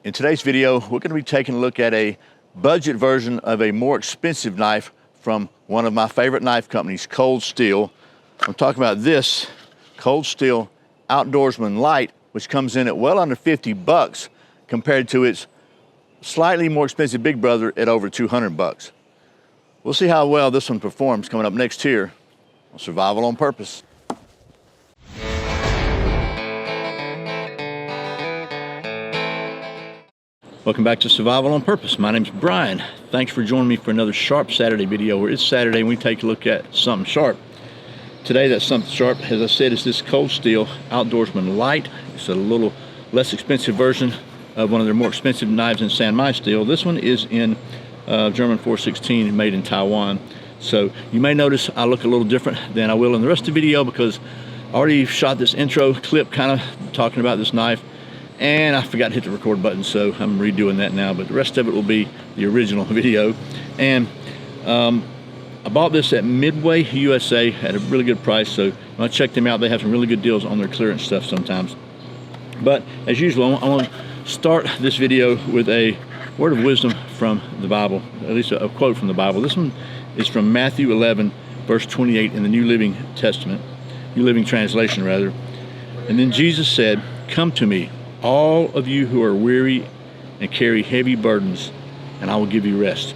In today's video, we're going to be taking a look at a budget version of a more expensive knife from one of my favorite knife companies, Cold Steel. I'm talking about this Cold Steel Outdoorsman Lite, which comes in at well under 50 bucks compared to its slightly more expensive big brother at over 200 bucks. We'll see how well this one performs coming up next here on Survival on Purpose. Welcome back to Survival on Purpose. My name's Brian. Thanks for joining me for another Sharp Saturday video where it's Saturday and we take a look at something sharp. Today that something sharp, as I said, is this Cold Steel Outdoorsman Lite. It's a little less expensive version of one of their more expensive knives in San Mai steel. This one is in German 416, made in Taiwan. So you may notice I look a little different than I will in the rest of the video because I already shot this intro clip kind of talking about this knife, and I forgot to hit the record button, so I'm redoing that now, but the rest of it will be the original video. And I bought this at Midway USA at a really good price, so you want to check them out. They have some really good deals on their clearance stuff sometimes. But as usual, I want to start this video with a word of wisdom from the Bible, at least a quote from the Bible. This one is from Matthew 11, verse 28 in the New Living Testament, New Living Translation rather. And then Jesus said, "Come to me, all of you who are weary and carry heavy burdens, and I will give you rest."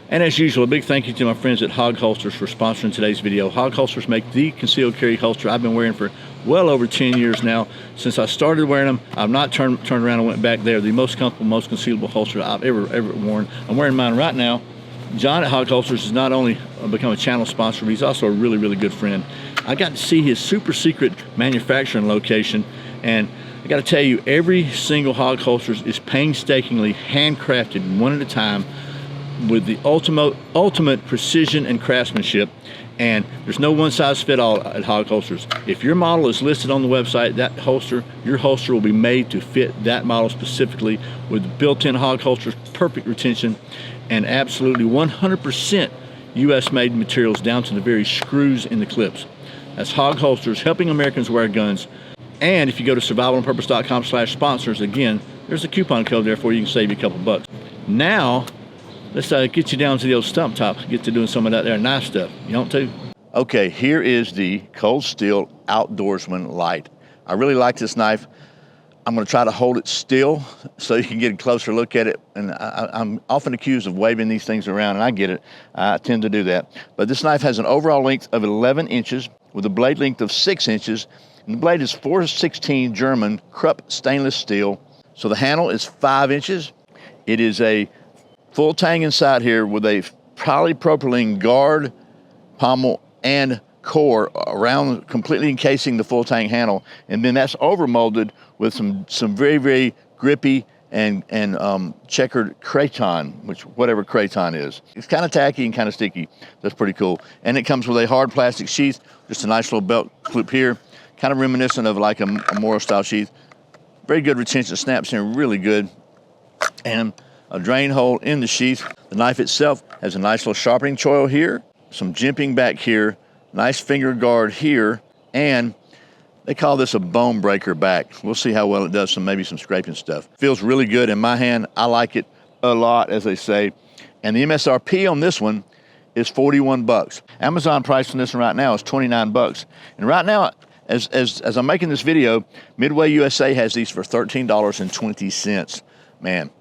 And as usual, a big thank you to my friends at Hog Holsters for sponsoring today's video. Hog Holsters make the concealed carry holster I've been wearing for well over 10 years now. Since I started wearing them, I've not turned around and went back. They're the most comfortable, most concealable holster I've ever worn. I'm wearing mine right now. John at Hog Holsters has not only become a channel sponsor, but he's also a really, really good friend. I got to see his super secret manufacturing location, and I got to tell you, every single Hog Holsters is painstakingly handcrafted one at a time with the ultimate precision and craftsmanship. And there's no one size fit all at Hog Holsters. If your model is listed on the website, your holster will be made to fit that model specifically with built-in Hog Holsters, perfect retention, and absolutely 100% US made materials down to the very screws in the clips. That's Hog Holsters, helping Americans wear guns. And if you go to survivalonpurpose.com/sponsors, again, there's a coupon code there for you. You can save you a couple bucks. Now, let's get you down to the old stump top, get to doing some of that there knife stuff. You want to? Okay, here is the Cold Steel Outdoorsman Lite. I really like this knife. I'm going to try to hold it still so you can get a closer look at it. And I'm often accused of waving these things around, and I get it. I tend to do that. But this knife has an overall length of 11 inches with a blade length of 6 inches. And the blade is 416 German Krupp stainless steel. So the handle is 5 inches. It is a full tang inside here with a polypropylene guard, pommel, and core around, completely encasing the full tang handle. And then that's overmolded with some very, very grippy and checkered craton, whatever craton is. It's kind of tacky and kind of sticky. That's pretty cool. And it comes with a hard plastic sheath, just a nice little belt clip here, kind of reminiscent of like a Moro style sheath. Very good retention, snaps in really good. And a drain hole in the sheath. The knife itself has a nice little sharpening choil here, some jimping back here, nice finger guard here, and they call this a bone breaker back. We'll see how well it does, maybe some scraping stuff. Feels really good in my hand. I like it a lot, as they say. And the MSRP on this one is 41 bucks. Amazon price on this one right now is 29 bucks. And right now, as I'm making this video, Midway USA has these for $13.20. Man.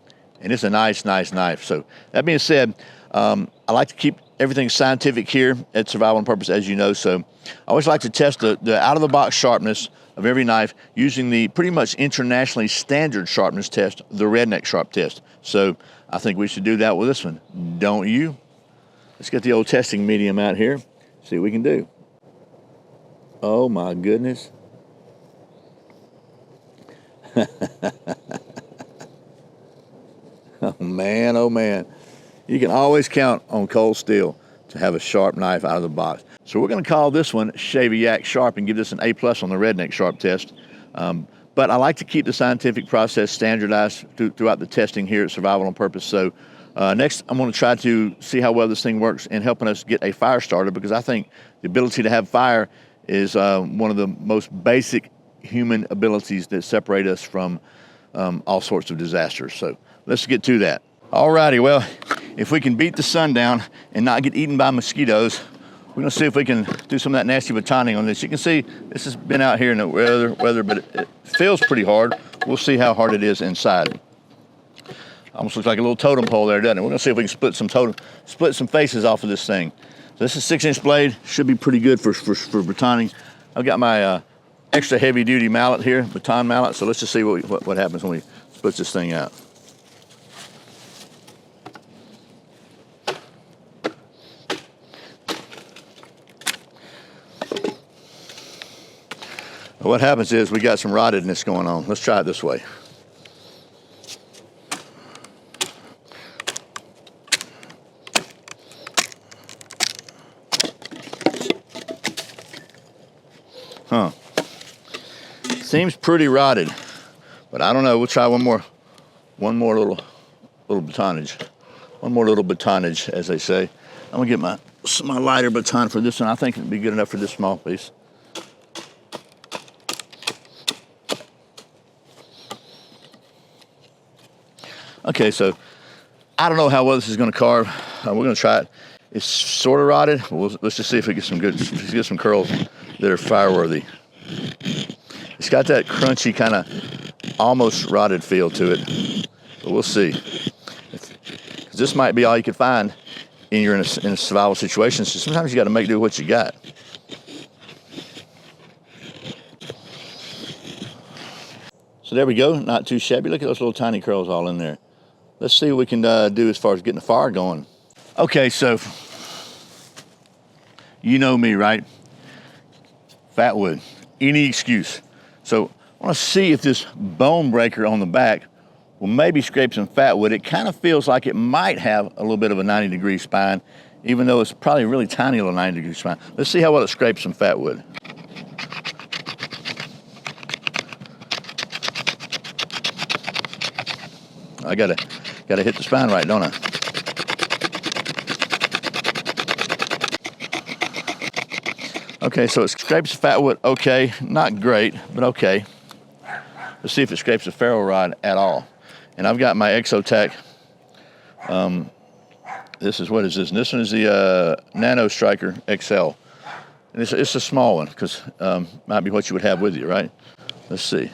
And it's a nice, nice knife. So that being said, I like to keep everything scientific here at Survival on Purpose, as you know. So I always like to test the out-of-the-box sharpness of every knife using the pretty much internationally standard sharpness test, the redneck sharp test. So I think we should do that with this one, don't you? Let's get the old testing medium out here, see what we can do. Oh my goodness. Oh man, you can always count on Cold Steel to have a sharp knife out of the box. So we're going to call this one Shavy Yak Sharp and give this an A+ on the redneck sharp test. But I like to keep the scientific process standardized throughout the testing here at Survival on Purpose. So next, I'm going to try to see how well this thing works in helping us get a fire starter, because I think the ability to have fire is one of the most basic human abilities that separate us from all sorts of disasters. So let's get to that. Alrighty, well, if we can beat the sun down and not get eaten by mosquitoes, we're gonna see if we can do some of that nasty batoning on this. You can see this has been out here in the weather, but it feels pretty hard. We'll see how hard it is inside. Almost looks like a little totem pole there, doesn't it? We're gonna see if we can split some faces off of this thing. So this is a 6-inch blade, should be pretty good for batoning. I've got my extra heavy duty mallet here, baton mallet. So let's just see what happens when we split this thing out. What happens is we got some rottedness going on. Let's try it this way. Huh. Seems pretty rotted, but I don't know. We'll try one more little batonage. One more little batonage, as they say. I'm gonna get my lighter baton for this one. I think it'd be good enough for this small piece. Okay, so I don't know how well this is going to carve. We're going to try it. It's sort of rotted. Let's just see if we get some curls that are fire-worthy. It's got that crunchy kind of almost rotted feel to it, but we'll see. 'Cause this might be all you can find in a survival situation. So sometimes you got to make do with what you got. So there we go. Not too shabby. Look at those little tiny curls all in there. Let's see what we can do as far as getting the fire going. Okay, so you know me, right? Fat wood, any excuse. So I want to see if this bone breaker on the back will maybe scrape some fat wood. It kind of feels like it might have a little bit of a 90-degree spine, even though it's probably a really tiny little 90-degree spine. Let's see how well it scrapes some fat wood. I gotta hit the spine right, don't I? Okay, so it scrapes the fat wood. Okay, not great, but okay. Let's see if it scrapes the ferro rod at all. And I've got my Exotac. What is this? And this one is the Nano Striker XL. And it's a small one because might be what you would have with you, right? Let's see.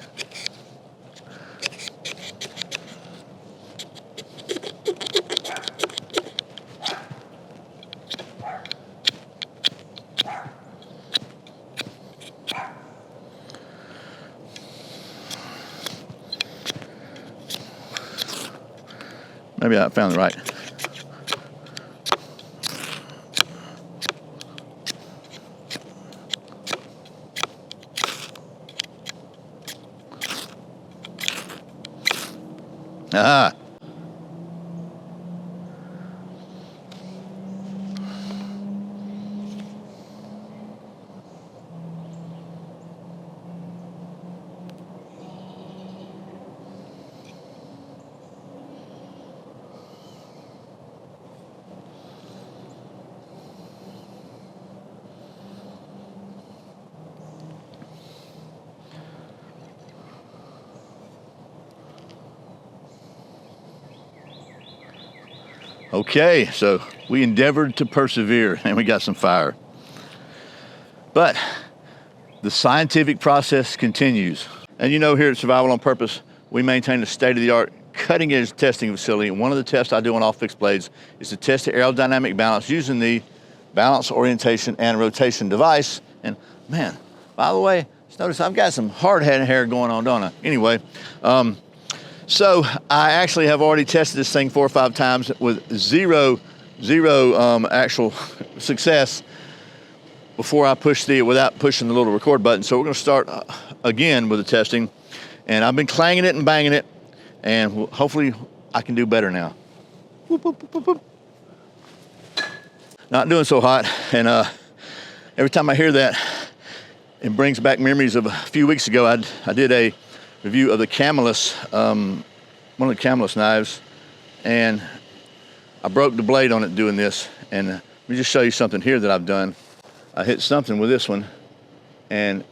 Maybe I found it right. Aha. Okay, so we endeavored to persevere and we got some fire. But the scientific process continues. And you know, here at Survival on Purpose, we maintain a state-of-the-art, cutting-edge testing facility. And one of the tests I do on all fixed blades is to test the aerodynamic balance using the balance, orientation, and rotation device. And man, by the way, just notice I've got some hard-headed hair going on, don't I? Anyway, so I actually have already tested this thing 4 or 5 times with zero actual success before I without pushing the little record button. So we're going to start again with the testing, and I've been clanging it and banging it, and hopefully I can do better now. Whoop, whoop, whoop, whoop. Not doing so hot, and every time I hear that, it brings back memories of a few weeks ago. I did a review of the Camelus, one of the Camelus knives, and I broke the blade on it doing this. And let me just show you something here that I've done. I hit something with this one and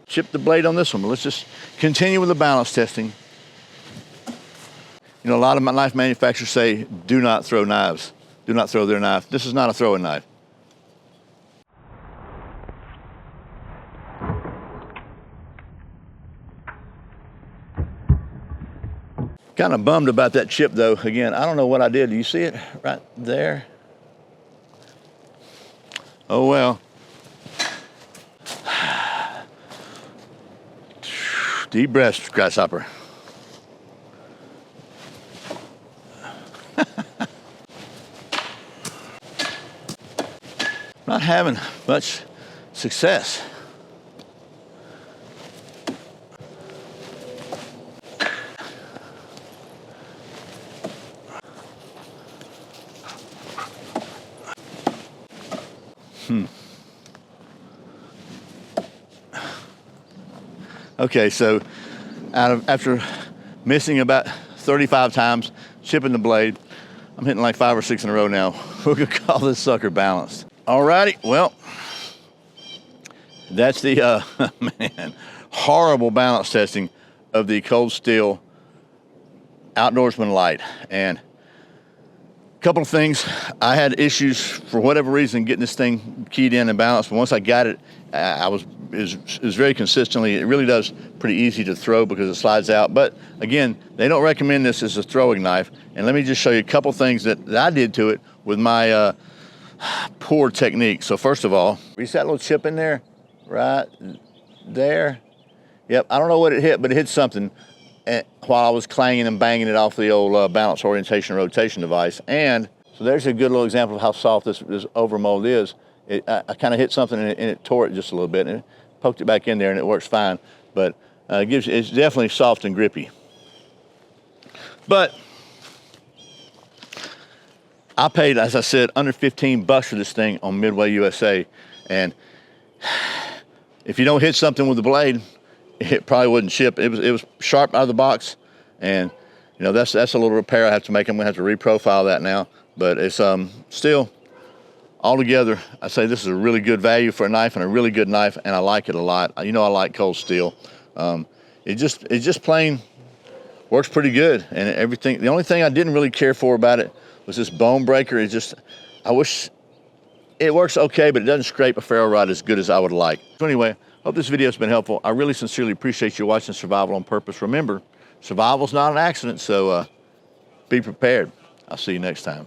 chipped the blade on this one. But let's just continue with the balance testing. You know, a lot of my knife manufacturers say, do not throw knives. Do not throw their knife. This is not a throwing knife. Kind of bummed about that chip though. Again, I don't know what I did. Do you see it right there? Oh well. Deep breaths, grasshopper. Not having much success. Okay, so after missing about 35 times, chipping the blade, I'm hitting like 5 or 6 in a row now. We're gonna call this sucker balanced. Alrighty, well, that's the man, horrible balance testing of the Cold Steel Outdoorsman Lite. And a couple of things, I had issues for whatever reason getting this thing keyed in and balanced, but once I got it, it was very consistently. It really does pretty easy to throw because it slides out. But again, they don't recommend this as a throwing knife. And let me just show you a couple things that I did to it with my poor technique. So first of all, you see that little chip in there, right there? Yep, I don't know what it hit, but it hit something while I was clanging and banging it off the old balance orientation rotation device. And so there's a good little example of how soft this overmold is. I kind of hit something and it tore it just a little bit, and it poked it back in there and it works fine. But it's definitely soft and grippy. But I paid, as I said, under 15 bucks for this thing on Midway USA. And if you don't hit something with the blade, it probably wouldn't ship. It was sharp out of the box, and you know that's a little repair I have to make. I'm gonna have to reprofile that now, but it's still altogether. I say this is a really good value for a knife and a really good knife, and I like it a lot. You know I like Cold Steel. It just plain works pretty good, and everything. The only thing I didn't really care for about it was this bone breaker. I wish it works okay, but it doesn't scrape a ferro rod as good as I would like. So anyway, hope this video has been helpful. I really sincerely appreciate you watching Survival on Purpose. Remember, survival's not an accident, so be prepared. I'll see you next time.